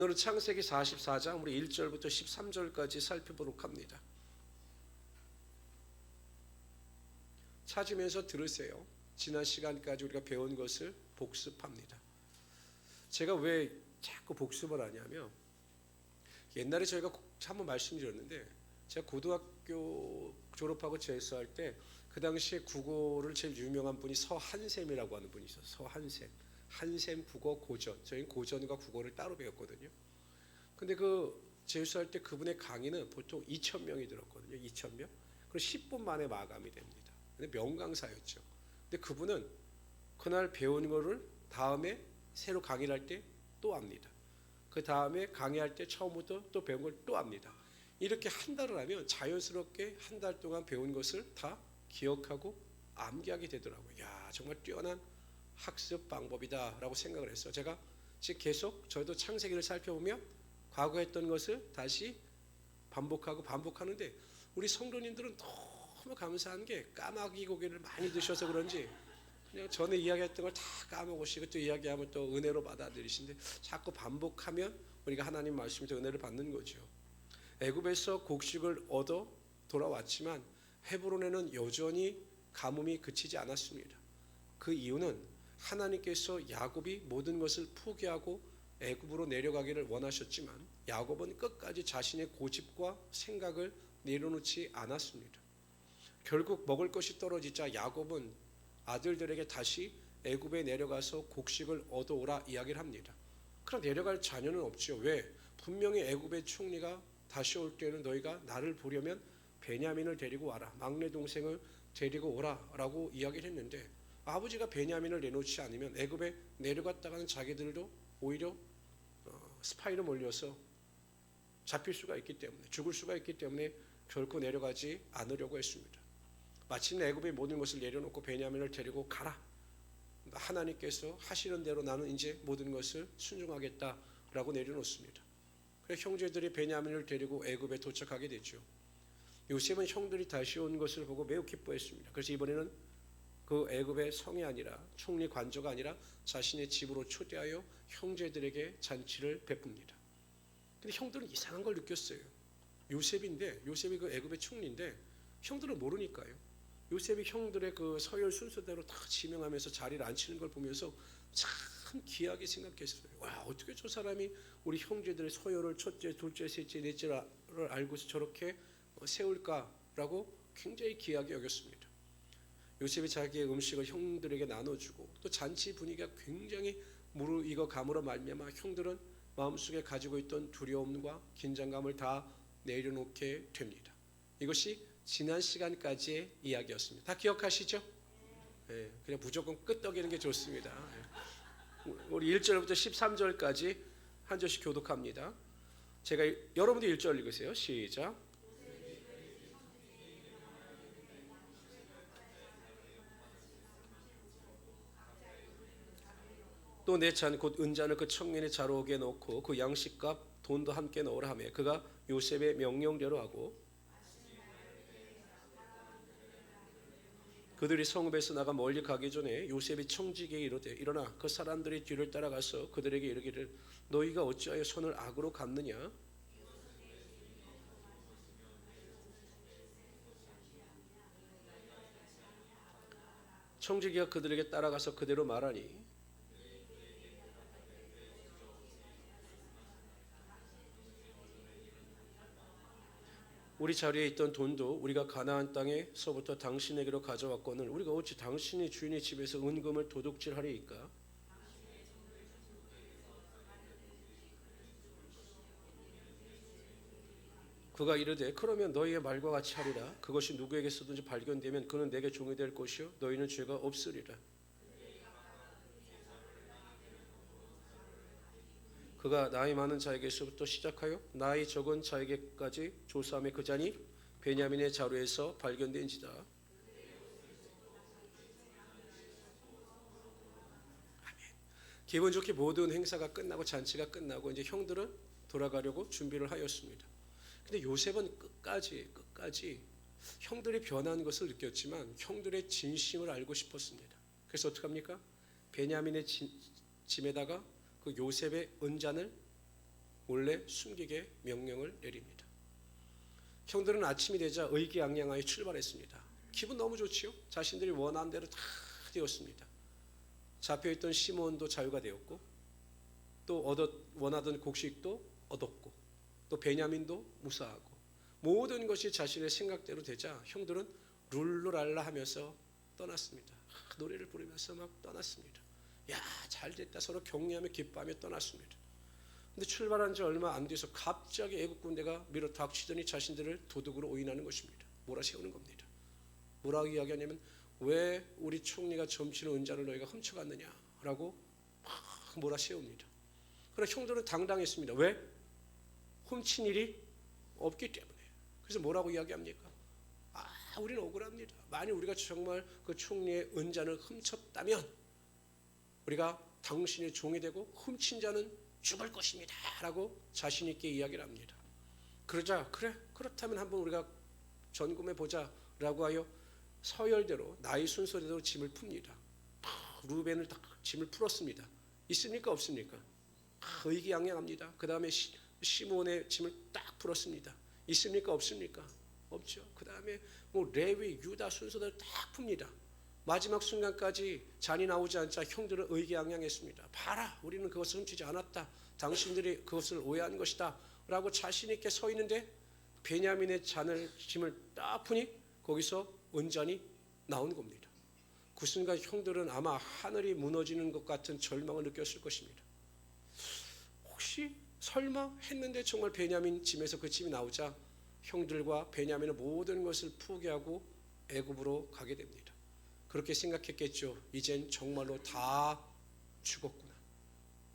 오늘은 창세기 44장 우리 1절부터 13절까지 살펴보도록 합니다. 찾으면서 들으세요. 지난 시간까지 우리가 배운 것을 복습합니다. 제가 왜 자꾸 복습을 하냐면, 옛날에 저희가 한번 말씀드렸는데, 제가 고등학교 졸업하고 재수할 때 그 당시에 국어를 제일 유명한 분이 서한샘이라고 하는 분이 있어요. 서한샘. 한샘 국어 고전. 저희는 고전과 국어를 따로 배웠거든요. 근데 그 재수할 때 그분의 강의는 보통 2,000명이 들었거든요. 2,000명. 그리고 10분 만에 마감이 됩니다. 근데 명강사였죠. 근데 그분은 그날 배운 거를 다음에 새로 강의를 할 때 또 합니다. 그 다음에 강의할 때 처음부터 또 배운 걸 또 합니다. 이렇게 한 달을 하면 자연스럽게 한 달 동안 배운 것을 다 기억하고 암기하게 되더라고요. 야, 정말 뛰어난 학습 방법이다라고 생각을 했어요. 제가 지금 계속 저도 창세기를 살펴보면 과거 했던 것을 다시 반복하는데, 우리 성도님들은 너무 감사한 게 까마귀 고기를 많이 드셔서 그런지 그냥 전에 이야기했던 걸 다 까먹으시고 또 이야기하면 또 은혜로 받아들이시는데, 자꾸 반복하면 우리가 하나님 말씀에서 은혜를 받는 거죠. 애굽에서 곡식을 얻어 돌아왔지만 헤브론에는 여전히 가뭄이 그치지 않았습니다. 그 이유는 하나님께서 야곱이 모든 것을 포기하고 애굽으로 내려가기를 원하셨지만 야곱은 끝까지 자신의 고집과 생각을 내려놓지 않았습니다. 결국 먹을 것이 떨어지자 야곱은 아들들에게 다시 애굽에 내려가서 곡식을 얻어오라 이야기를 합니다. 그럼 내려갈 자녀는 없죠. 왜? 분명히 애굽의 총리가 다시 올 때는 너희가 나를 보려면 베냐민을 데리고 와라, 막내 동생을 데리고 오라 라고 이야기를 했는데, 아버지가 베냐민을 내놓지 않으면 애굽에 내려갔다가는 자기들도 오히려 스파이로 몰려서 잡힐 수가 있기 때문에, 죽을 수가 있기 때문에 결코 내려가지 않으려고 했습니다. 마침내 애굽의 모든 것을 내려놓고 베냐민을 데리고 가라, 하나님께서 하시는 대로 나는 이제 모든 것을 순종하겠다라고 내려놓습니다. 그래서 형제들이 베냐민을 데리고 애굽에 도착하게 되죠. 요셉은 형들이 다시 온 것을 보고 매우 기뻐했습니다. 그래서 이번에는 그 애굽의 성이 아니라, 총리 관저가 아니라 자신의 집으로 초대하여 형제들에게 잔치를 베풉니다. 근데 형들은 이상한 걸 느꼈어요. 요셉이 그 애굽의 총리인데 형들은 모르니까요. 요셉이 형들의 그 서열 순서대로 다 지명하면서 자리를 앉히는 걸 보면서 참 귀하게 생각했어요. 와, 어떻게 저 사람이 우리 형제들의 서열을 첫째, 둘째, 셋째, 넷째를 알고서 저렇게 세울까라고 굉장히 귀하게 여겼습니다. 요셉이 자기의 음식을 형들에게 나눠주고, 또 잔치 분위기가 굉장히 무르익어 감으로 말미암아 형들은 마음속에 가지고 있던 두려움과 긴장감을 다 내려놓게 됩니다. 이것이 지난 시간까지의 이야기였습니다. 다 기억하시죠? 네, 그냥 무조건 끄떡이는 게 좋습니다. 우리 1절부터 13절까지 한 절씩 교독합니다. 제가 여러분도 1절 읽으세요. 시작. 또 내 잔 곧 은잔을 그 청년의 자루옥에 넣고 그 양식값 돈도 함께 넣으라 하며 그가 요셉의 명령대로 하고, 그들이 성읍에서 나가 멀리 가기 전에 요셉이 청지기에게 이르되 일어나 그 사람들의 뒤를 따라가서 그들에게 이르기를 너희가 어찌하여 손을 악으로 갚느냐. 청지기가 그들에게 따라가서 그대로 말하니 우리 자리에 있던 돈도 우리가 가나안 땅에서부터 당신에게로 가져왔거늘 우리가 어찌 당신의 주인의 집에서 은금을 도둑질하리이까. 그가 이르되 그러면 너희의 말과 같이 하리라. 그것이 누구에게서든지 발견되면 그는 내게 종이 될 것이요 너희는 죄가 없으리라. 그가 나이 많은 자에게서부터 시작하여 나이 적은 자에게까지 조사함에 그 잔이 베냐민의 자루에서 발견된지다. 아멘. 기분 좋게 모든 행사가 끝나고 잔치가 끝나고 이제 형들은 돌아가려고 준비를 하였습니다. 근데 요셉은 끝까지 형들이 변한 것을 느꼈지만 형들의 진심을 알고 싶었습니다. 그래서 어떻게 합니까? 베냐민의 짐에다가 그 요셉의 은잔을 몰래 숨기게 명령을 내립니다. 형들은 아침이 되자 의기양양하여 출발했습니다. 기분 너무 좋지요? 자신들이 원하는 대로 다 되었습니다. 잡혀있던 시몬도 자유가 되었고, 또 원하던 곡식도 얻었고, 또 베냐민도 무사하고, 모든 것이 자신의 생각대로 되자 형들은 룰루랄라 하면서 떠났습니다. 노래를 부르면서 막 떠났습니다. 야, 잘됐다. 서로 격려하며 기뻐하며 떠났습니다. 근데 출발한 지 얼마 안 돼서 갑자기 애국 군대가 밀어닥치더니 자신들을 도둑으로 오인하는 것입니다. 몰아세우는 겁니다. 뭐라고 이야기하냐면, 왜 우리 총리가 점치는 은자를 너희가 훔쳐갔느냐라고 막 몰아세웁니다. 그러나 형들은 당당했습니다. 왜? 훔친 일이 없기 때문에. 그래서 뭐라고 이야기합니까? 우리는 억울합니다. 만약 우리가 정말 그 총리의 은잔을 훔쳤다면 우리가 당신의 종이 되고 훔친 자는 죽을 것입니다 라고 자신 있게 이야기를 합니다. 그러자 그래 그렇다면 한번 우리가 점검해 보자 라고 하여 서열대로 나이 순서대로 짐을 풉니다. 루벤을 딱 짐을 풀었습니다. 있습니까 없습니까? 의기양양합니다. 그 다음에 시몬의 짐을 딱 풀었습니다. 있습니까 없습니까? 없죠. 그 다음에 레위, 유다 순서대로 딱 풉니다. 마지막 순간까지 잔이 나오지 않자 형들은 의기양양했습니다. 봐라, 우리는 그것을 훔치지 않았다. 당신들이 그것을 오해한 것이다 라고 자신 있게 서 있는데 베냐민의 짐을 딱 푸니 거기서 은잔이 나온 겁니다. 그 순간 형들은 아마 하늘이 무너지는 것 같은 절망을 느꼈을 것입니다. 혹시 설마 했는데 정말 베냐민 짐에서 그 짐이 나오자 형들과 베냐민은 모든 것을 포기하고 애굽으로 가게 됩니다. 그렇게 생각했겠죠. 이젠 정말로 다 죽었구나.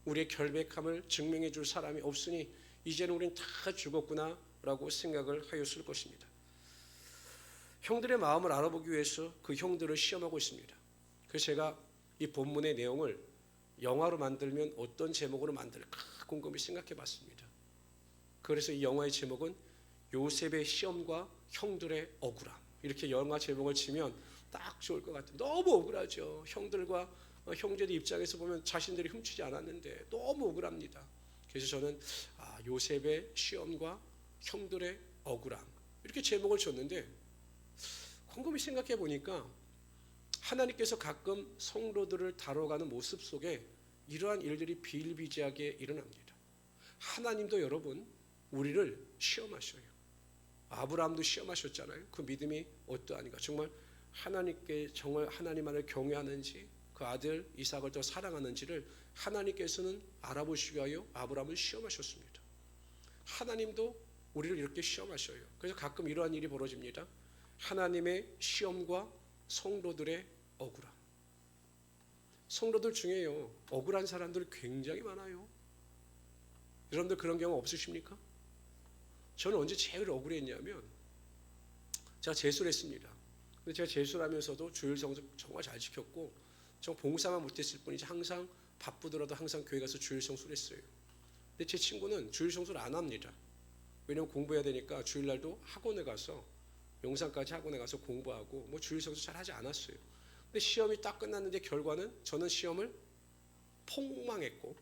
우리의 결백함을 증명해 줄 사람이 없으니 이제는 우린 다 죽었구나 라고 생각을 하였을 것입니다. 형들의 마음을 알아보기 위해서 그 형들을 시험하고 있습니다. 그래서 제가 이 본문의 내용을 영화로 만들면 어떤 제목으로 만들까 곰곰이 생각해 봤습니다. 그래서 이 영화의 제목은 요셉의 시험과 형들의 억울함, 이렇게 영화 제목을 치면 딱 좋을 것 같아요. 너무 억울하죠. 형들과 형제들 입장에서 보면 자신들이 훔치지 않았는데 너무 억울합니다. 그래서 저는 요셉의 시험과 형들의 억울함 이렇게 제목을 줬는데 곰곰이 생각해 보니까 하나님께서 가끔 성도들을 다뤄가는 모습 속에 이러한 일들이 비일비재하게 일어납니다. 하나님도 여러분 우리를 시험하셔요. 아브라함도 시험하셨잖아요. 그 믿음이 어떠한가. 정말 하나님께 정말 하나님만을 경외하는지 그 아들 이삭을 더 사랑하는지를 하나님께서는 알아보시기 위하여 아브라함을 시험하셨습니다. 하나님도 우리를 이렇게 시험하셔요. 그래서 가끔 이러한 일이 벌어집니다. 하나님의 시험과 성도들의 억울함. 성도들 중에요 억울한 사람들 굉장히 많아요. 여러분들 그런 경우 없으십니까? 저는 언제 제일 억울했냐면 제가 재수를 했습니다. 근데 제가 재수를 하면서도 주일 성수 정말 잘 지켰고 정말 봉사만 못했을 뿐이지 항상 바쁘더라도 항상 교회 가서 주일 성수를 했어요. 근데 제 친구는 주일 성수를 안 합니다. 왜냐면 공부해야 되니까 주일날도 학원에 가서 영상까지 학원에 가서 공부하고 주일 성수 잘 하지 않았어요. 근데 시험이 딱 끝났는데 결과는 저는 시험을 폭망했고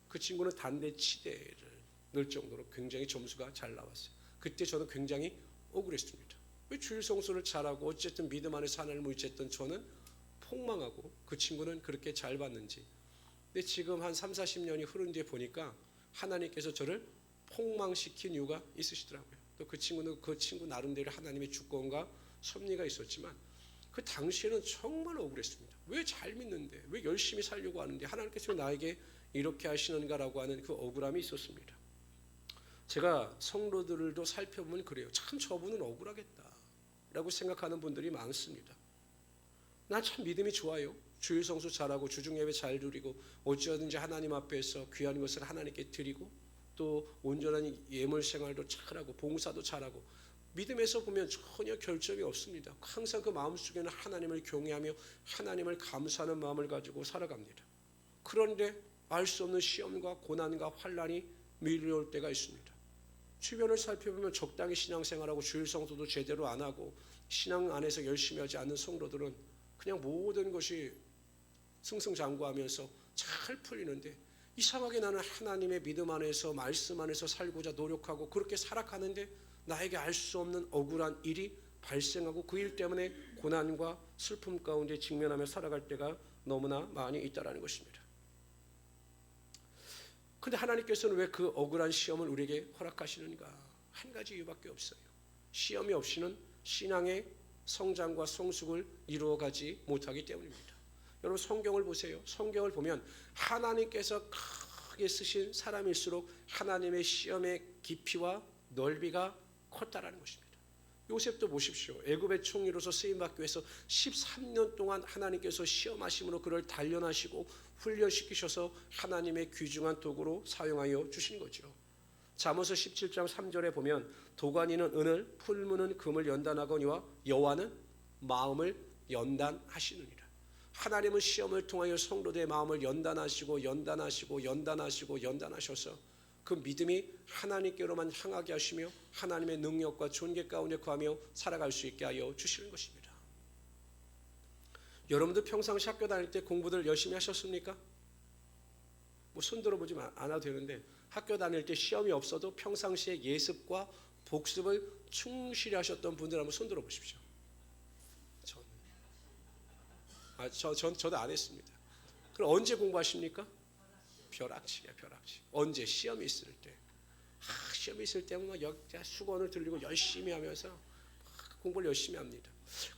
그 친구는 단대 치대를 넣을 정도로 굉장히 점수가 잘 나왔어요. 그때 저는 굉장히 억울했습니다. 왜 주일 성수를 잘하고 어쨌든 믿음 안에서 하나님을 무시했던 저는 폭망하고 그 친구는 그렇게 잘 받는지. 근데 지금 한 3, 40년이 흐른 뒤에 보니까 하나님께서 저를 폭망시킨 이유가 있으시더라고요. 또 그 친구는 그 친구 나름대로 하나님의 주권과 섭리가 있었지만 그 당시에는 정말 억울했습니다. 왜 잘 믿는데 왜 열심히 살려고 하는데 하나님께서 나에게 이렇게 하시는가라고 하는 그 억울함이 있었습니다. 제가 성도들도 살펴보면 그래요. 참 저분은 억울하겠다라고 생각하는 분들이 많습니다. 난 참 믿음이 좋아요. 주일 성수 잘하고 주중 예배 잘 드리고 어찌하든지 하나님 앞에서 귀한 것을 하나님께 드리고 또 온전한 예물 생활도 잘하고 봉사도 잘하고 믿음에서 보면 전혀 결점이 없습니다. 항상 그 마음속에는 하나님을 경외하며 하나님을 감사하는 마음을 가지고 살아갑니다. 그런데 알 수 없는 시험과 고난과 환난이 밀려올 때가 있습니다. 주변을 살펴보면 적당히 신앙생활하고 주일 성수도 제대로 안 하고 신앙 안에서 열심히 하지 않는 성도들은 그냥 모든 것이 승승장구하면서 잘 풀리는데 이상하게 나는 하나님의 믿음 안에서 말씀 안에서 살고자 노력하고 그렇게 살아가는데 나에게 알 수 없는 억울한 일이 발생하고 그 일 때문에 고난과 슬픔 가운데 직면하며 살아갈 때가 너무나 많이 있다라는 것입니다. 그런데 하나님께서는 왜 그 억울한 시험을 우리에게 허락하시는가? 한 가지 이유밖에 없어요. 시험이 없이는 신앙의 성장과 성숙을 이루어가지 못하기 때문입니다. 여러분 성경을 보세요. 성경을 보면 하나님께서 크게 쓰신 사람일수록 하나님의 시험의 깊이와 넓이가 컸다라는 것입니다. 요셉도 보십시오. 애굽의 총리로서 쓰임받기 위해서 13년 동안 하나님께서 시험하심으로 그를 단련하시고 훈련시키셔서 하나님의 귀중한 도구로 사용하여 주신 거죠. 잠언서 17장 3절에 보면 도가니는 은을 풀무는 금을 연단하거니와 여호와는 마음을 연단하시느니라. 하나님은 시험을 통하여 성도들의 마음을 연단하시고 연단하셔서 그 믿음이 하나님께로만 향하게 하시며 하나님의 능력과 존귀 가운데 거하며 살아갈 수 있게 하여 주시는 것입니다. 여러분들 평상시 학교 다닐 때 공부들 열심히 하셨습니까? 뭐 손 들어보지 않아도 되는데 학교 다닐 때 시험이 없어도 평상시에 예습과 복습을 충실히 하셨던 분들 한번 손 들어보십시오. 저도 안 했습니다. 그럼 언제 공부하십니까? 벼락치기야, 벼락치기. 언제? 시험이 있을 때. 시험이 있을 때는 수건을 들리고 열심히 하면서 공부를 열심히 합니다.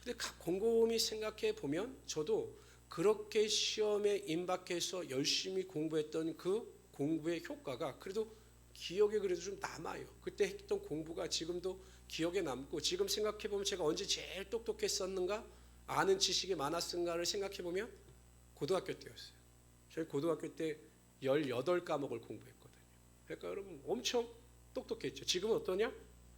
근데 곰곰이 생각해 보면 저도 그렇게 시험에 임박해서 열심히 공부했던 그 공부의 효과가 그래도 기억에 그래도 좀 남아요. 그때 했던 공부가 지금도 기억에 남고 지금 생각해 보면 제가 언제 제일 똑똑했었는가? 아는 지식이 많았는가를 생각해 보면 고등학교 때였어요. 저희 고등학교 때 18과목을 공부했거든요. 그러니까 여러분 엄청 똑똑했죠. 지금은 어떠냐?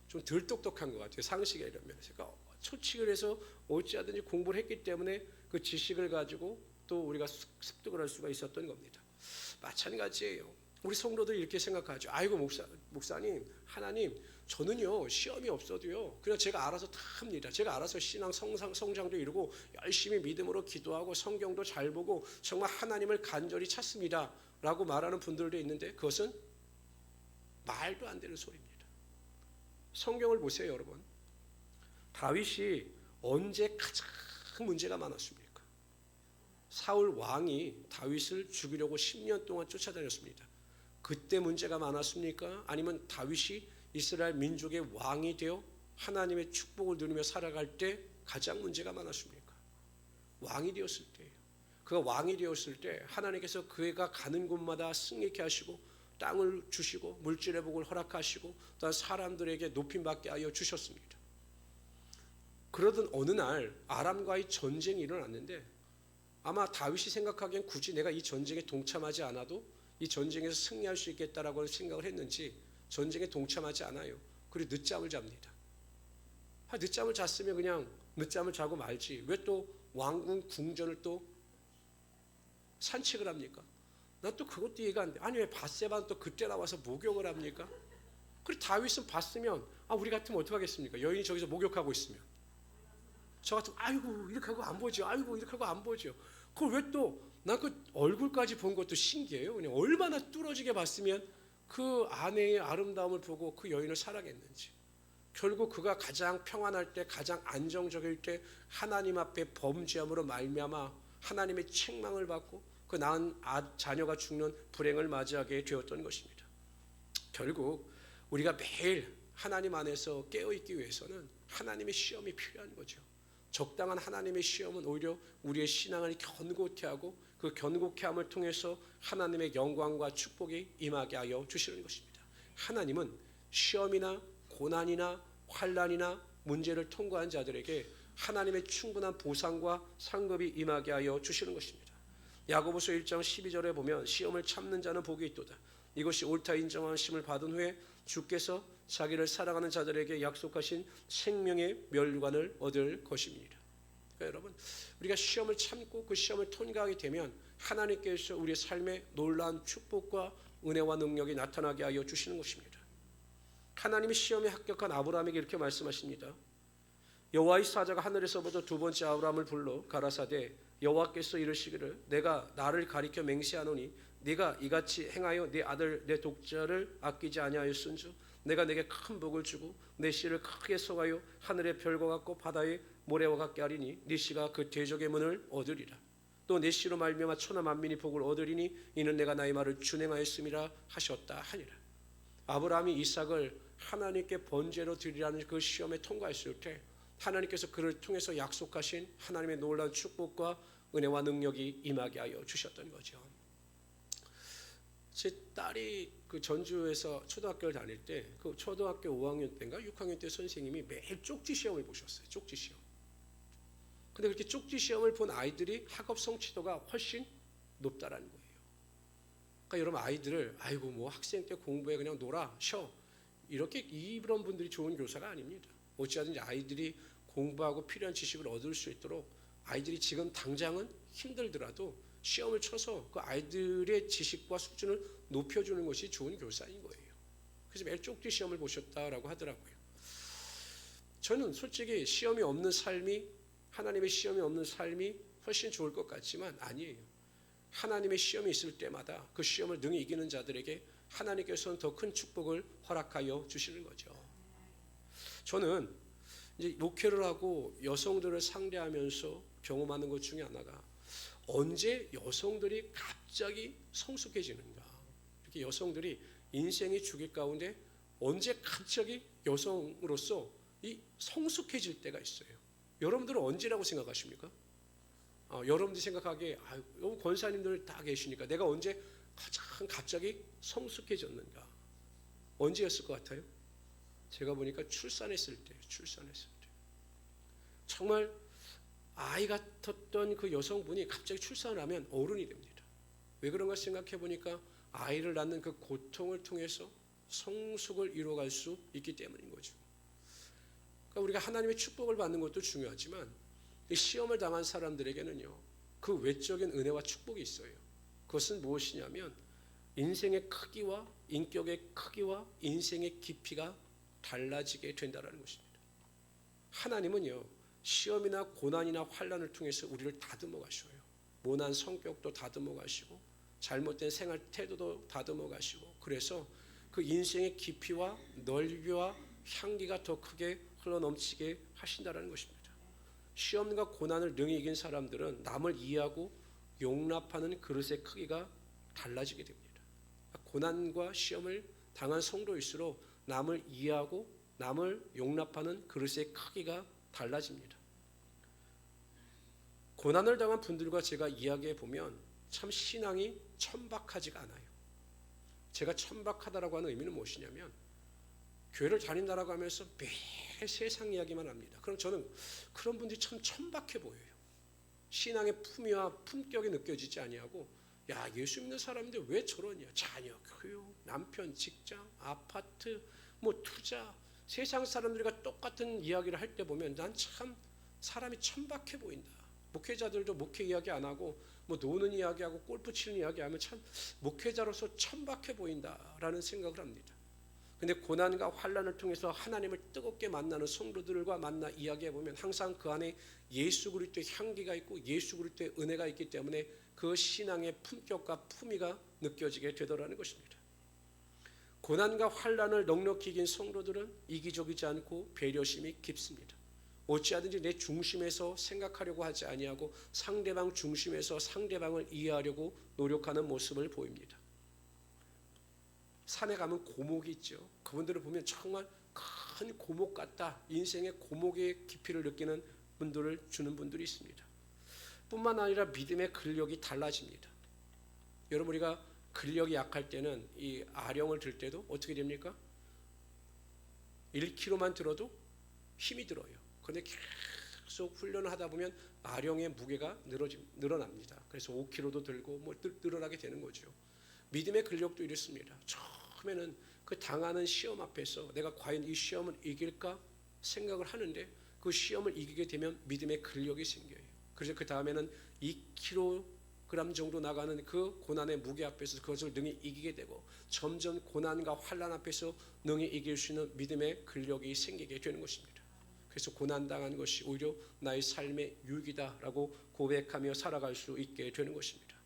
좀 덜 똑똑한 것 같아요. 상식에 이런 면에서. 그러니까 초칙을 해서 어찌하든지 공부를 했기 때문에 그 지식을 가지고 또 우리가 습득을 할 수가 있었던 겁니다. 마찬가지예요. 우리 성도들이 이렇게 생각하죠. 아이고 목사님, 하나님, 저는요 시험이 없어도요 그냥 제가 알아서 다 합니다. 제가 알아서 신앙 성장도 이루고 열심히 믿음으로 기도하고 성경도 잘 보고 정말 하나님을 간절히 찾습니다 라고 말하는 분들도 있는데 그것은 말도 안 되는 소리입니다. 성경을 보세요 여러분. 다윗이 언제 가장 문제가 많았습니까? 사울 왕이 다윗을 죽이려고 10년 동안 쫓아다녔습니다. 그때 문제가 많았습니까? 아니면 다윗이 이스라엘 민족의 왕이 되어 하나님의 축복을 누리며 살아갈 때 가장 문제가 많았습니까? 왕이 되었을 때예요. 그가 왕이 되었을 때 하나님께서 그가 가는 곳마다 승리케 하시고 땅을 주시고 물질의 복을 허락하시고 또한 사람들에게 높임받게 하여 주셨습니다. 그러던 어느 날 아람과의 전쟁이 일어났는데 아마 다윗이 생각하기엔 굳이 내가 이 전쟁에 동참하지 않아도 이 전쟁에서 승리할 수 있겠다라고 생각을 했는지 전쟁에 동참하지 않아요. 그리고 늦잠을 잡니다. 늦잠을 잤으면 그냥 늦잠을 자고 말지 왜 또 왕궁 궁전을 또 산책을 합니까? 난 또 그것도 이해가 안 돼. 아니 왜 밧세바는 또 그때 나와서 목욕을 합니까? 그리고 다윗은 봤으면 우리 같으면 어떡하겠습니까? 여인이 저기서 목욕하고 있으면 저 같으면 아이고 이렇게 하고 안 보죠. 아이고 이렇게 하고 안 보죠. 그걸 왜 또 난 그 얼굴까지 본 것도 신기해요. 그냥 얼마나 뚫어지게 봤으면 그 아내의 아름다움을 보고 그 여인을 사랑했는지. 결국 그가 가장 평안할 때 가장 안정적일 때 하나님 앞에 범죄함으로 말미암아 하나님의 책망을 받고 그 낳은 자녀가 죽는 불행을 맞이하게 되었던 것입니다. 결국 우리가 매일 하나님 안에서 깨어있기 위해서는 하나님의 시험이 필요한 거죠. 적당한 하나님의 시험은 오히려 우리의 신앙을 견고케 하고 그 견고케함을 통해서 하나님의 영광과 축복이 임하게 하여 주시는 것입니다. 하나님은 시험이나 고난이나 환난이나 문제를 통과한 자들에게 하나님의 충분한 보상과 상급이 임하게 하여 주시는 것입니다. 야고보서 1장 12절에 보면 시험을 참는 자는 복이 있도다. 이것이 옳다 인정하심을 받은 후에 주께서 자기를 사랑하는 자들에게 약속하신 생명의 멸류관을 얻을 것입니다. 그러니까 여러분 우리가 시험을 참고 그 시험을 통과하게 되면 하나님께서 우리의 삶에 놀라운 축복과 은혜와 능력이 나타나게 하여 주시는 것입니다. 하나님이 시험에 합격한 아브라함에게 이렇게 말씀하십니다. 여호와의 사자가 하늘에서부터 두 번째 아브라함을 불러 가라사대 여호와께서 이르시기를 내가 나를 가리켜 맹세하노니 네가 이같이 행하여 네 아들 내 독자를 아끼지 아니하였은즉 내가 내게 큰 복을 주고 내 씨를 크게 성하여 하늘의 별과 같고 바다의 모래와 같게 하리니 네 씨가 그 대적의 문을 얻으리라. 또 내 씨로 말미암아 천하 만민이 복을 얻으리니 이는 내가 나의 말을 준행하였음이라 하셨다 하니라. 아브라함이 이삭을 하나님께 번제로 드리라는 그 시험에 통과했을 때 하나님께서 그를 통해서 약속하신 하나님의 놀라운 축복과 은혜와 능력이 임하게 하여 주셨던 거죠. 제 딸이 그 전주에서 초등학교를 다닐 때 그 초등학교 5학년 때인가 6학년 때 선생님이 매일 쪽지 시험을 보셨어요. 쪽지 시험. 근데 그렇게 쪽지 시험을 본 아이들이 학업 성취도가 훨씬 높다라는 거예요. 그러니까 여러분 아이들을 아이고 뭐 학생 때 공부해 그냥 놀아 쉬어 이렇게 이런 분들이 좋은 교사가 아닙니다. 어찌하든지 아이들이 공부하고 필요한 지식을 얻을 수 있도록 아이들이 지금 당장은 힘들더라도 시험을 쳐서 그 아이들의 지식과 수준을 높여주는 것이 좋은 교사인 거예요. 그래서 매일 쪽지 시험을 보셨다라고 하더라고요. 저는 솔직히 시험이 없는 삶이 하나님의 시험이 없는 삶이 훨씬 좋을 것 같지만 아니에요. 하나님의 시험이 있을 때마다 그 시험을 능히 이기는 자들에게 하나님께서는 더 큰 축복을 허락하여 주시는 거죠. 저는 이제 목회를 하고 여성들을 상대하면서 경험하는 것 중에 하나가 언제 여성들이 갑자기 성숙해지는가. 이렇게 여성들이 인생의 주기 가운데 언제 갑자기 여성으로서 이 성숙해질 때가 있어요. 여러분들은 언제라고 생각하십니까? 여러분들이 생각하기에 권사님들 다 계시니까 내가 언제 가장 갑자기 성숙해졌는가? 언제였을 것 같아요? 제가 보니까 출산했을 때. 정말 아이 같았던 그 여성분이 갑자기 출산을 하면 어른이 됩니다. 왜 그런가 생각해 보니까 아이를 낳는 그 고통을 통해서 성숙을 이루어갈 수 있기 때문인 거죠. 그러니까 우리가 하나님의 축복을 받는 것도 중요하지만 시험을 당한 사람들에게는요, 그 외적인 은혜와 축복이 있어요. 그것은 무엇이냐면 인생의 크기와 인격의 크기와 인생의 깊이가 달라지게 된다는 것입니다. 하나님은요, 시험이나 고난이나 환난을 통해서 우리를 다듬어 가셔요. 모난 성격도 다듬어 가시고 잘못된 생활 태도도 다듬어 가시고 그래서 그 인생의 깊이와 넓이와 향기가 더 크게 흘러넘치게 하신다는 것입니다. 시험과 고난을 능히 이긴 사람들은 남을 이해하고 용납하는 그릇의 크기가 달라지게 됩니다. 고난과 시험을 당한 성도일수록 남을 이해하고 남을 용납하는 그릇의 크기가 달라집니다. 고난을 당한 분들과 제가 이야기해 보면 참 신앙이 천박하지가 않아요. 제가 천박하다라고 하는 의미는 무엇이냐면 교회를 다닌다라고 하면서 매일 세상 이야기만 합니다. 그럼 저는 그런 분들이 참 천박해 보여요. 신앙의 품위와 품격이 느껴지지 아니하고 야 예수 믿는 사람인데 왜 저러냐. 자녀, 교육, 남편, 직장, 아파트, 뭐 투자 세상 사람들과 똑같은 이야기를 할 때 보면 난 참 사람이 천박해 보인다. 목회자들도 목회 이야기 안 하고 뭐 노는 이야기하고 골프 치는 이야기하면 참 목회자로서 천박해 보인다라는 생각을 합니다. 근데 고난과 환난을 통해서 하나님을 뜨겁게 만나는 성도들과 만나 이야기해 보면 항상 그 안에 예수 그리스도의 향기가 있고 예수 그리스도의 은혜가 있기 때문에 그 신앙의 품격과 품위가 느껴지게 되더라는 것입니다. 고난과 환난을 넉넉히 이긴 성도들은 이기적이지 않고 배려심이 깊습니다. 어찌하든지 내 중심에서 생각하려고 하지 아니하고 상대방 중심에서 상대방을 이해하려고 노력하는 모습을 보입니다. 산에 가면 고목이 있죠. 그분들을 보면 정말 큰 고목 같다. 인생의 고목의 깊이를 느끼는 분들을 주는 분들이 있습니다. 뿐만 아니라 믿음의 근력이 달라집니다. 여러분 우리가 근력이 약할 때는 이 아령을 들 때도 어떻게 됩니까? 1kg만 들어도 힘이 들어요. 그런데 계속 훈련을 하다 보면 아령의 무게가 늘어납니다. 그래서 5kg도 들고 뭐 늘어나게 되는 거죠. 믿음의 근력도 이렇습니다. 처음에는 그 당하는 시험 앞에서 내가 과연 이 시험을 이길까 생각을 하는데 그 시험을 이기게 되면 믿음의 근력이 생겨요. 그래서 그 다음에는 2kg 정도 나가는 그 고난의 무게 앞에서 그것을 능히 이기게 되고 점점 고난과 환난 앞에서 능히 이길 수 있는 믿음의 근력이 생기게 되는 것입니다. 그래서 고난당한 것이 오히려 나의 삶의 유익이다라고 고백하며 살아갈 수 있게 되는 것입니다.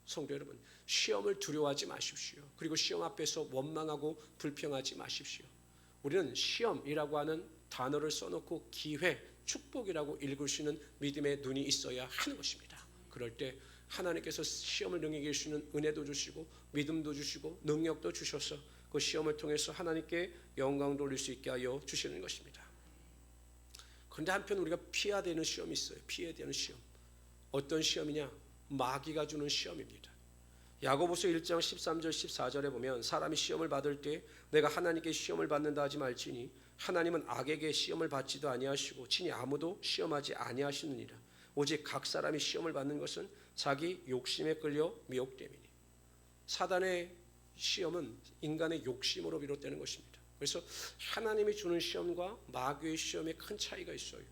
성도 여러분, 시험을 두려워하지 마십시오. 그리고 시험 앞에서 원망하고 불평하지 마십시오. 우리는 시험이라고 하는 단어를 써놓고 기회, 축복이라고 읽을 수 있는 믿음의 눈이 있어야 하는 것입니다. 그럴 때 하나님께서 시험을 능히 이길 수 있는 은혜도 주시고 믿음도 주시고 능력도 주셔서 그 시험을 통해서 하나님께 영광 돌릴 수 있게 하여 주시는 것입니다. 그런데 한편 우리가 피해야 되는 시험이 있어요. 피해야 되는 시험. 어떤 시험이냐? 마귀가 주는 시험입니다. 야고보서 1장 13절 14절에 보면 사람이 시험을 받을 때 내가 하나님께 시험을 받는다 하지 말지니 하나님은 악에게 시험을 받지도 아니하시고 친히 아무도 시험하지 아니하시느니라. 오직 각 사람이 시험을 받는 것은 자기 욕심에 끌려 미혹됨이니. 사단의 시험은 인간의 욕심으로 비롯되는 것입니다. 그래서 하나님이 주는 시험과 마귀의 시험에 큰 차이가 있어요.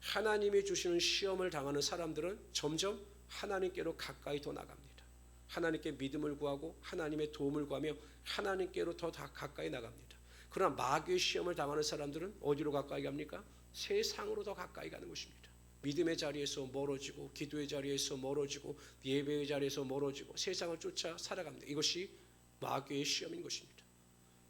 하나님이 주시는 시험을 당하는 사람들은 점점 하나님께로 가까이 더 나갑니다. 하나님께 믿음을 구하고 하나님의 도움을 구하며 하나님께로 더 가까이 나갑니다. 그러나 마귀의 시험을 당하는 사람들은 어디로 가까이 갑니까? 세상으로 더 가까이 가는 것입니다. 믿음의 자리에서 멀어지고 기도의 자리에서 멀어지고 예배의 자리에서 멀어지고 세상을 쫓아 살아갑니다. 이것이 마귀의 시험인 것입니다.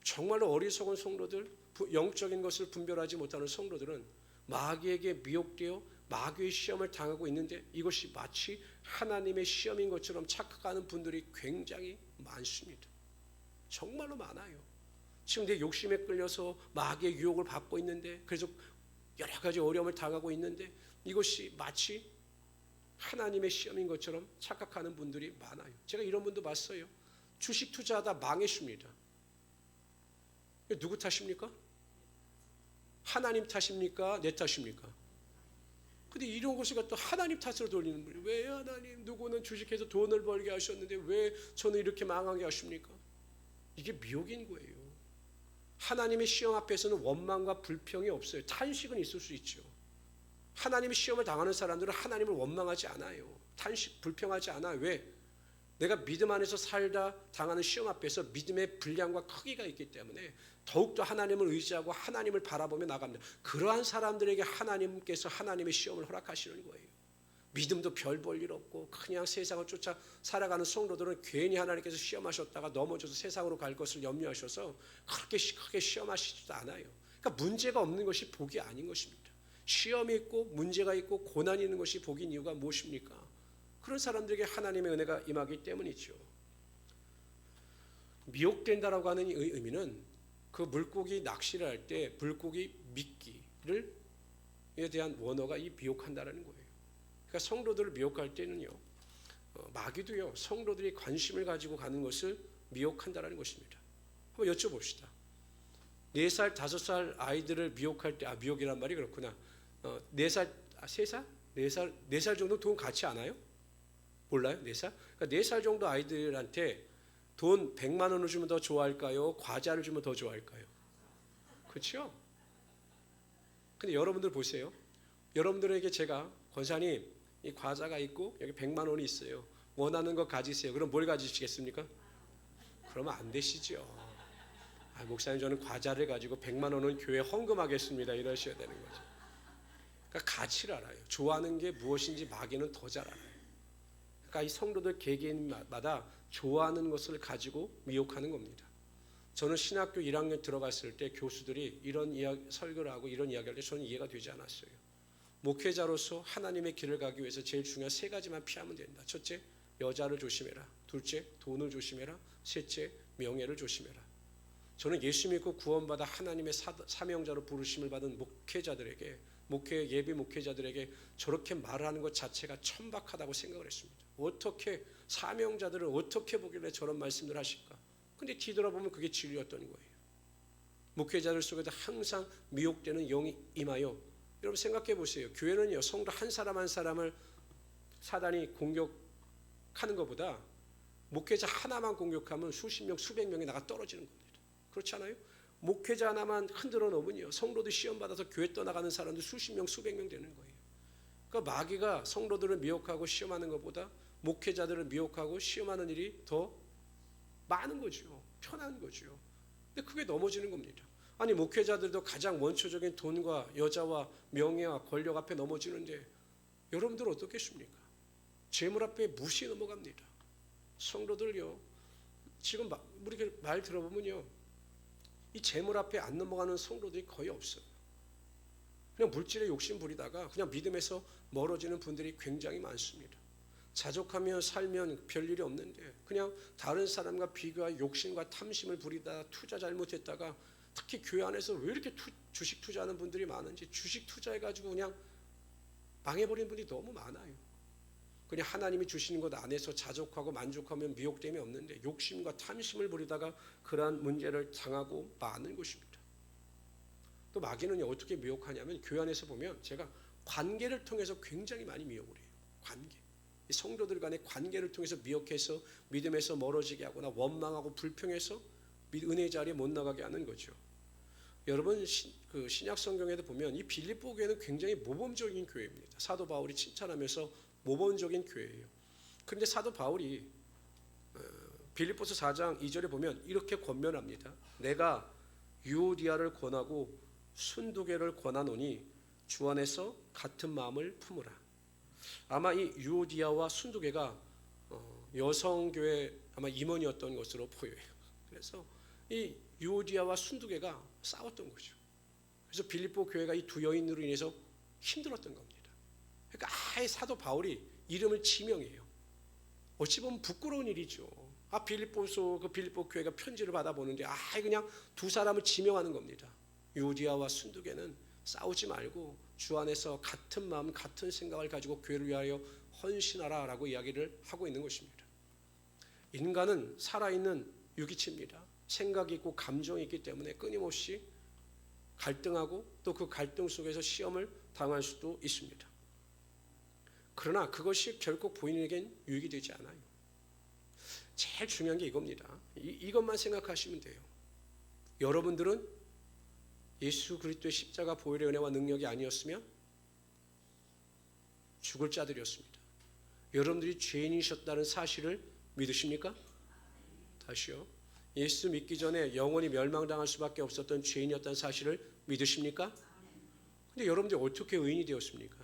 정말로 어리석은 성도들, 영적인 것을 분별하지 못하는 성도들은 마귀에게 미혹되어 마귀의 시험을 당하고 있는데 이것이 마치 하나님의 시험인 것처럼 착각하는 분들이 굉장히 많습니다. 정말로 많아요. 지금 내 욕심에 끌려서 마귀의 유혹을 받고 있는데 그래서 여러 가지 어려움을 당하고 있는데 이것이 마치 하나님의 시험인 것처럼 착각하는 분들이 많아요. 제가 이런 분도 봤어요. 주식 투자하다 망했습니다. 누구 탓입니까? 하나님 탓입니까? 내 탓입니까? 근데 이런 것을 갖다 하나님 탓으로 돌리는 거예요. 왜 하나님, 누구는 주식해서 돈을 벌게 하셨는데 왜 저는 이렇게 망하게 하십니까? 이게 미혹인 거예요. 하나님의 시험 앞에서는 원망과 불평이 없어요. 탄식은 있을 수 있죠. 하나님의 시험을 당하는 사람들은 하나님을 원망하지 않아요. 탄식, 불평하지 않아요. 왜? 내가 믿음 안에서 살다 당하는 시험 앞에서 믿음의 분량과 크기가 있기 때문에 더욱더 하나님을 의지하고 하나님을 바라보며 나갑니다. 그러한 사람들에게 하나님께서 하나님의 시험을 허락하시는 거예요. 믿음도 별 볼 일 없고 그냥 세상을 쫓아 살아가는 성도들은 괜히 하나님께서 시험하셨다가 넘어져서 세상으로 갈 것을 염려하셔서 그렇게 크게 시험하시지도 않아요. 그러니까 문제가 없는 것이 복이 아닌 것입니다. 시험이 있고 문제가 있고 고난이 있는 것이 복인 이유가 무엇입니까? 그런 사람들에게 하나님의 은혜가 임하기 때문이죠. 미혹된다라고 하는 의미는 그 물고기 낚시를 할 때 물고기 미끼를 에 대한 원어가 이 미혹한다라는 거예요. 그러니까 성도들을 미혹할 때는요, 마귀도요 성도들이 관심을 가지고 가는 것을 미혹한다라는 것입니다. 한번 여쭤봅시다. 4살, 5살 아이들을 미혹할 때, 미혹이란 말이 그렇구나. 4살, 3살? 4살 정도 돈 같이 않아요? 몰라요? 4살? 그러니까 4살 정도 아이들한테 돈 100만 원을 주면 더 좋아할까요? 과자를 주면 더 좋아할까요? 그렇죠? 근데 여러분들 보세요. 여러분들에게 제가 권사님 이 과자가 있고 여기 100만 원이 있어요. 원하는 거 가지세요. 그럼 뭘 가지시겠습니까? 그러면 안 되시죠. 목사님 저는 과자를 가지고 100만 원은 교회 헌금하겠습니다. 이러셔야 되는 거죠. 그러니까 가치를 알아요. 좋아하는 게 무엇인지 마귀는 더 잘 알아요. 그러니까 이 성도들 개개인마다 좋아하는 것을 가지고 미혹하는 겁니다. 저는 신학교 1학년 들어갔을 때 교수들이 이런 설교를 하고 이런 이야기를 할 때 저는 이해가 되지 않았어요. 목회자로서 하나님의 길을 가기 위해서 제일 중요한 3가지만 피하면 된다. 첫째, 여자를 조심해라. 둘째, 돈을 조심해라. 셋째, 명예를 조심해라. 저는 예수 믿고 구원받아 하나님의 사명자로 부르심을 받은 목회자들에게, 예비 목회자들에게 저렇게 말하는 것 자체가 천박하다고 생각을 했습니다. 어떻게 사명자들을 어떻게 보길래 저런 말씀을 하실까? 근데 뒤돌아보면 그게 진리였던 거예요. 목회자들 속에도 항상 미혹되는 영이 임하여, 여러분 생각해 보세요. 교회는요, 성도 한 사람 한 사람을 사단이 공격하는 것보다 목회자 하나만 공격하면 수십 명, 수백 명이 나가 떨어지는 겁니다. 그렇지 않아요? 목회자 하나만 흔들어 놓으면요, 성도들 시험 받아서 교회 떠나가는 사람들 수십 명, 수백 명 되는 거예요. 그러니까 마귀가 성도들을 미혹하고 시험하는 것보다 목회자들을 미혹하고 시험하는 일이 더 많은 거죠. 편한 거죠. 근데 그게 넘어지는 겁니다. 아니 목회자들도 가장 원초적인 돈과 여자와 명예와 권력 앞에 넘어지는데 여러분들 어떻겠습니까? 재물 앞에 무시 넘어갑니다. 성도들요, 지금 우리 말 들어보면요, 이 재물 앞에 안 넘어가는 성도들이 거의 없어요. 그냥 물질에 욕심 부리다가 그냥 믿음에서 멀어지는 분들이 굉장히 많습니다. 자족하며 살면 별일이 없는데 그냥 다른 사람과 비교하여 욕심과 탐심을 부리다 투자 잘못했다가, 특히 교회 안에서 왜 이렇게 주식 투자하는 분들이 많은지, 주식 투자해가지고 그냥 망해버린 분이 너무 많아요. 그냥 하나님이 주시는 것 안에서 자족하고 만족하면 미혹됨이 없는데 욕심과 탐심을 부리다가 그러한 문제를 당하고 마는 것입니다. 또 마귀는 어떻게 미혹하냐면, 교회 안에서 보면 제가 관계를 통해서 굉장히 많이 미혹을 해요. 관계, 성도들 간의 관계를 통해서 미혹해서 믿음에서 멀어지게 하거나 원망하고 불평해서 은혜의 자리에 못 나가게 하는 거죠. 여러분, 신약 성경에도 보면 이 빌립보 교회는 굉장히 모범적인 교회입니다. 사도 바울이 칭찬하면서 모범적인 교회예요. 그런데 사도 바울이 빌립보서 4장 2절에 보면 이렇게 권면합니다. 내가 유오디아를 권하고 순두개를 권하노니 주 안에서 같은 마음을 품으라. 아마 이 유오디아와 순두개가 여성교회 아마 임원이었던 것으로 보여요. 그래서 이 유오디아와 순두개가 싸웠던 거죠. 그래서 빌립보 교회가 이 두 여인으로 인해서 힘들었던 겁니다. 그러니까 아예 사도 바울이 이름을 지명해요. 어찌 보면 부끄러운 일이죠. 빌립보 교회가 편지를 받아보는데 그냥 두 사람을 지명하는 겁니다. 유오디아와 순두개는 싸우지 말고 주 안에서 같은 마음 같은 생각을 가지고 교회를 위하여 헌신하라라고 이야기를 하고 있는 것입니다. 인간은 살아있는 유기체입니다. 생각이 있고 감정이 있기 때문에 끊임없이 갈등하고 또 그 갈등 속에서 시험을 당할 수도 있습니다. 그러나 그것이 결코 본인에겐 유익이 되지 않아요. 제일 중요한 게 이겁니다. 이것만 생각하시면 돼요. 여러분들은 예수 그리스도의 십자가 보혈의 은혜와 능력이 아니었으면 죽을 자들이었습니다. 여러분들이 죄인이셨다는 사실을 믿으십니까? 다시요. 예수 믿기 전에 영원히 멸망당할 수밖에 없었던 죄인이었다는 사실을 믿으십니까? 근데 여러분들이 어떻게 의인이 되었습니까?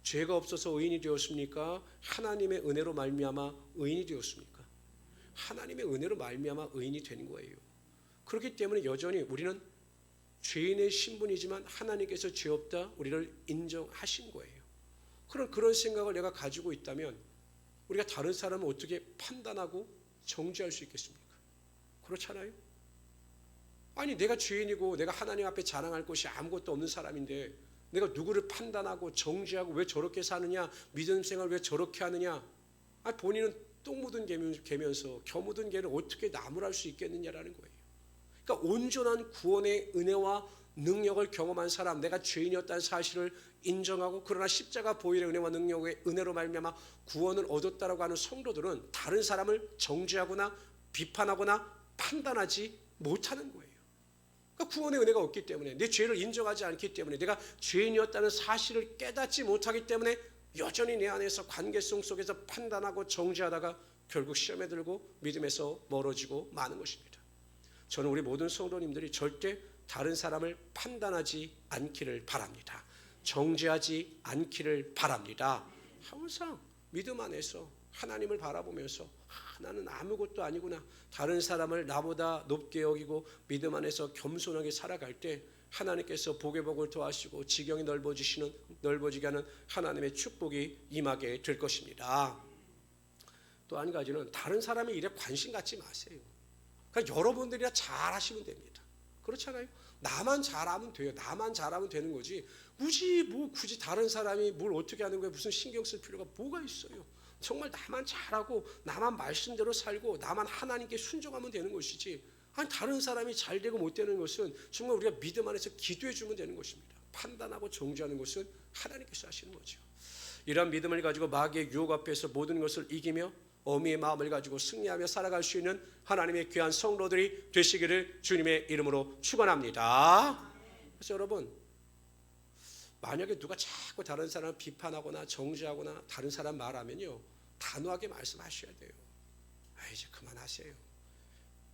죄가 없어서 의인이 되었습니까? 하나님의 은혜로 말미암아 의인이 되었습니까? 하나님의 은혜로 말미암아 의인이 되는 거예요. 그렇기 때문에 여전히 우리는 죄인의 신분이지만 하나님께서 죄 없다 우리를 인정하신 거예요. 그런 생각을 내가 가지고 있다면 우리가 다른 사람을 어떻게 판단하고 정죄할 수 있겠습니까? 그렇잖아요. 아니 내가 죄인이고 내가 하나님 앞에 자랑할 것이 아무것도 없는 사람인데 내가 누구를 판단하고 정죄하고 왜 저렇게 사느냐, 믿음 생활 왜 저렇게 하느냐, 본인은 똥 묻은 개면서 겨 묻은 개를 어떻게 나무랄 수 있겠느냐라는 거예요. 그러니까 온전한 구원의 은혜와 능력을 경험한 사람, 내가 죄인이었다는 사실을 인정하고 그러나 십자가 보혈의 은혜와 능력의 은혜로 말미암아 구원을 얻었다라고 하는 성도들은 다른 사람을 정죄하거나 비판하거나 판단하지 못하는 거예요. 그러니까 구원의 은혜가 없기 때문에, 내 죄를 인정하지 않기 때문에, 내가 죄인이었다는 사실을 깨닫지 못하기 때문에 여전히 내 안에서 관계성 속에서 판단하고 정죄하다가 결국 시험에 들고 믿음에서 멀어지고 마는 것입니다. 저는 우리 모든 성도님들이 절대 다른 사람을 판단하지 않기를 바랍니다. 정죄하지 않기를 바랍니다. 항상 믿음 안에서 하나님을 바라보면서 나는 아무것도 아니구나, 다른 사람을 나보다 높게 여기고 믿음 안에서 겸손하게 살아갈 때 하나님께서 복의 복을 더하시고 지경이 넓어지게 하는 하나님의 축복이 임하게 될 것입니다. 또 한 가지는 다른 사람의 일에 관심 갖지 마세요. 그러니까 여러분들이나 잘하시면 됩니다. 그렇잖아요. 나만 잘하면 돼요. 나만 잘하면 되는 거지. 굳이 다른 사람이 뭘 어떻게 하는 거에 무슨 신경 쓸 필요가 뭐가 있어요. 정말 나만 잘하고 나만 말씀대로 살고 나만 하나님께 순종하면 되는 것이지, 다른 사람이 잘 되고 못 되는 것은 정말 우리가 믿음 안에서 기도해 주면 되는 것입니다. 판단하고 정죄하는 것은 하나님께서 하시는 거죠. 이러한 믿음을 가지고 마귀의 유혹 앞에서 모든 것을 이기며 어미의 마음을 가지고 승리하며 살아갈 수 있는 하나님의 귀한 성도들이 되시기를 주님의 이름으로 축원합니다. 그래서 여러분, 만약에 누가 자꾸 다른 사람을 비판하거나 정죄하거나 다른 사람 말하면요, 단호하게 말씀하셔야 돼요. 이제 그만하세요.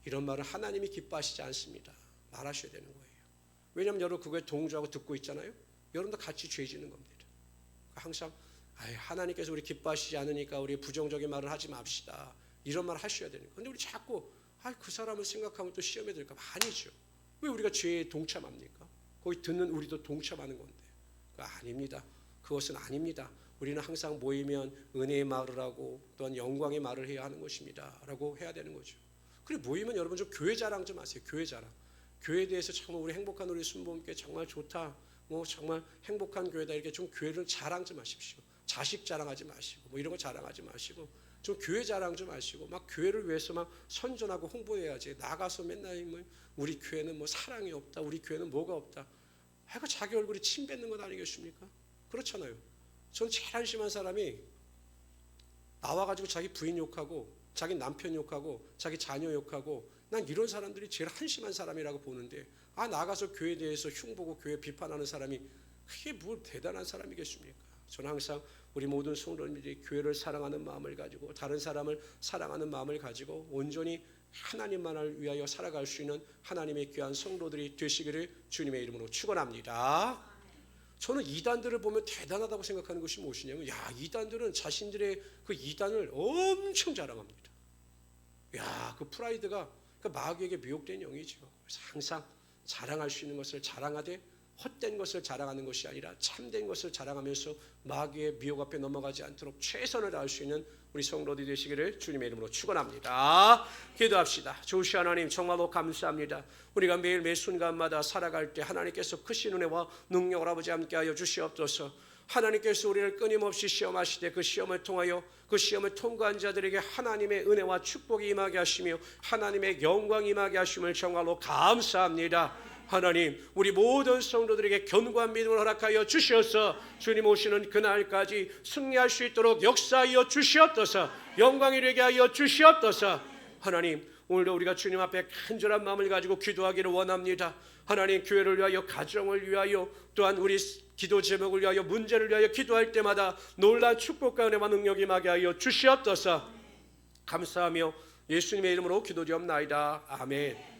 이런 말을 하나님이 기뻐하시지 않습니다. 말하셔야 되는 거예요. 왜냐하면 여러분 그거에 동조하고 듣고 있잖아요. 여러분도 같이 죄 짓는 겁니다. 항상 하나님께서 우리 기뻐하시지 않으니까 우리 부정적인 말을 하지 맙시다. 이런 말 하셔야 되는 거예요. 근데 우리 자꾸 그 사람을 생각하면 또 시험에 들까 봐 아니죠. 왜 우리가 죄에 동참합니까? 거기 듣는 우리도 동참하는 건데. 아닙니다. 그것은 아닙니다. 우리는 항상 모이면 은혜의 말을 하고 또한 영광의 말을 해야 하는 것입니다. 라고 해야 되는 거죠. 그리고 모이면 여러분 좀 교회 자랑 좀 하세요. 교회 자랑. 교회에 대해서 정말 우리 행복한 우리 순복음교회 정말 좋다. 뭐 정말 행복한 교회다. 이렇게 좀 교회를 자랑 좀 하십시오. 자식 자랑하지 마시고 뭐 이런 거 자랑하지 마시고 좀 교회 자랑 좀 하시고 막 교회를 위해서 막 선전하고 홍보해야지. 나가서 맨날 뭐 우리 교회는 뭐 사랑이 없다. 우리 교회는 뭐가 없다. 자기 얼굴에 침 뱉는 것 아니겠습니까? 그렇잖아요. 전 제일 한심한 사람이 나와가지고 자기 부인 욕하고 자기 남편 욕하고 자기 자녀 욕하고 난 이런 사람들이 제일 한심한 사람이라고 보는데 나가서 교회에 대해서 흉보고 교회 비판하는 사람이 그게 뭘 대단한 사람이겠습니까? 저는 항상 우리 모든 성도님들이 교회를 사랑하는 마음을 가지고 다른 사람을 사랑하는 마음을 가지고 온전히 하나님만을 위하여 살아갈 수 있는 하나님의 귀한 성도들이 되시기를 주님의 이름으로 축원합니다. 저는 이단들을 보면 대단하다고 생각하는 것이 무엇이냐면 이단들은 자신들의 그 이단을 엄청 자랑합니다. 그 프라이드가 마귀에게 미혹된 영이죠. 그래서 항상 자랑할 수 있는 것을 자랑하되 헛된 것을 자랑하는 것이 아니라 참된 것을 자랑하면서 마귀의 미혹 앞에 넘어가지 않도록 최선을 다할 수 있는 우리 성도들이 되시기를 주님의 이름으로 축원합니다. 기도합시다. 좋으신 하나님 정말로 감사합니다. 우리가 매일 매 순간마다 살아갈 때 하나님께서 크신 은혜와 능력을 아버지 함께하여 주시옵소서. 하나님께서 우리를 끊임없이 시험하시되 그 시험을 통하여 그 시험을 통과한 자들에게 하나님의 은혜와 축복이 임하게 하시며 하나님의 영광이 임하게 하심을 정말로 감사합니다. 하나님 우리 모든 성도들에게 견고한 믿음을 허락하여 주시어서 주님 오시는 그날까지 승리할 수 있도록 역사하여 주시옵소서. 영광이 되게 하여 주시옵소서. 하나님 오늘도 우리가 주님 앞에 간절한 마음을 가지고 기도하기를 원합니다. 하나님 교회를 위하여 가정을 위하여 또한 우리 기도 제목을 위하여 문제를 위하여 기도할 때마다 놀라운 축복과 은혜와 능력이 임하게 하여 주시옵소서. 감사하며 예수님의 이름으로 기도드리옵나이다. 아멘.